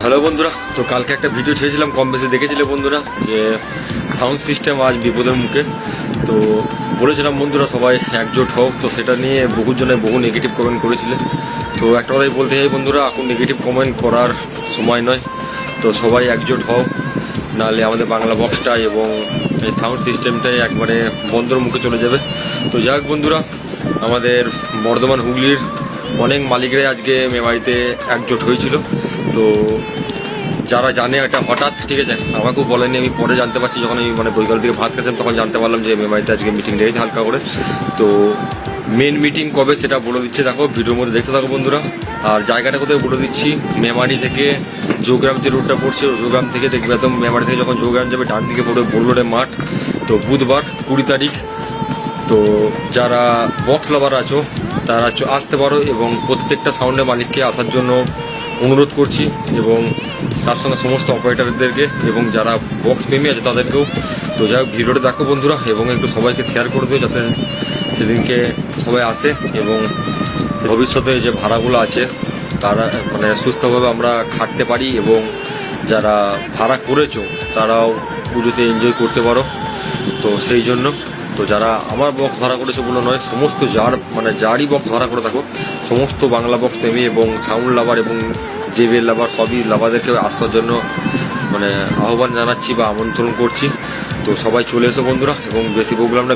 Hello বন্ধুরা, তো কালকে একটা ভিডিও ছেড়েছিলাম, কম বেশি দেখেছিলে বন্ধুরা, যে সাউন্ড সিস্টেম আজ বিপদের মুখে। তো বলেছিলাম বন্ধুরা সবাই একজোট হোক, তো সেটা নিয়ে বহুজনে বহু নেগেটিভ কমেন্ট করেছিলে। তো একটা কথাই বলতে চাই বন্ধুরা, এখন নেগেটিভ কমেন্ট করার সময় নয়। তো সবাই একজোট হোক, নাহলে আমাদের বাংলা বক্সটা এবং এই সাউন্ড সিস্টেমটাই একবারে বন্ধর মুখে চলে যাবে। তো যাই হোক বন্ধুরা, আমাদের বর্ধমান হুগলির অনেক মালিকরাই আজকে মেমারিতে একজোট হয়েছিল। তো যারা জানে এটা হঠাৎ, ঠিক আছে, আমাকেও বলেনি, আমি পরে জানতে পারছি, যখন আমি বৈকাল থেকে ভাত খেয়েছিলাম তখন জানতে পারলাম যে মেমারিতে আজকে মিটিং রেখেছে হালকা করে। তো মেন মিটিং কবে সেটা বলে দিচ্ছে, দেখো ভিডিওর মধ্যে দেখতে থাকো বন্ধুরা। আর জায়গাটা কোথায় বলে দিচ্ছি, মেমারি থেকে জোগ্রাম যে রোডটা পড়ছে, জোগ্রাম থেকে দেখবে একদম মেমারি থেকে যখন জোগ্রাম যাবে ডান দিকে পড়বে বোলগড়ে মাঠ। তো বুধবার 20 তারিখ। তো যারা বক্স লাভার আছো তারা আসতে পারো, এবং প্রত্যেকটা সাউন্ডের মালিককে আসার জন্য অনুরোধ করছি, এবং তার সঙ্গে সমস্ত অপারেটরদেরকে এবং যারা বক্স প্রেমী আছে তাদেরকেও। তো যাই হোক, ভিডিওটা দেখো বন্ধুরা, এবং একটু সবাইকে শেয়ার করে দিও যাতে সেদিনকে সবাই আসে, এবং ভবিষ্যতে যে ভাড়াগুলো আছে তারা সুস্থভাবে আমরা খাটতে পারি, এবং যারা ভাড়া করেছো তারাও পুজোতে এনজয় করতে পারো। তো সেই জন্য, তো যারা আমার বক্স ভাড়া করেছে বলে নয়, সমস্ত যারই বক্স ভাড়া করে থাকো, সমস্ত বাংলা বক্স প্রেমী এবং সাউন্ড লাভার এবং জেবেল লাভার, সবই লাভারদেরকে আসার জন্য আহ্বান জানাচ্ছি বা আমন্ত্রণ করছি। তো সবাই চলে এসো বন্ধুরা, এবং বেশি বললাম না।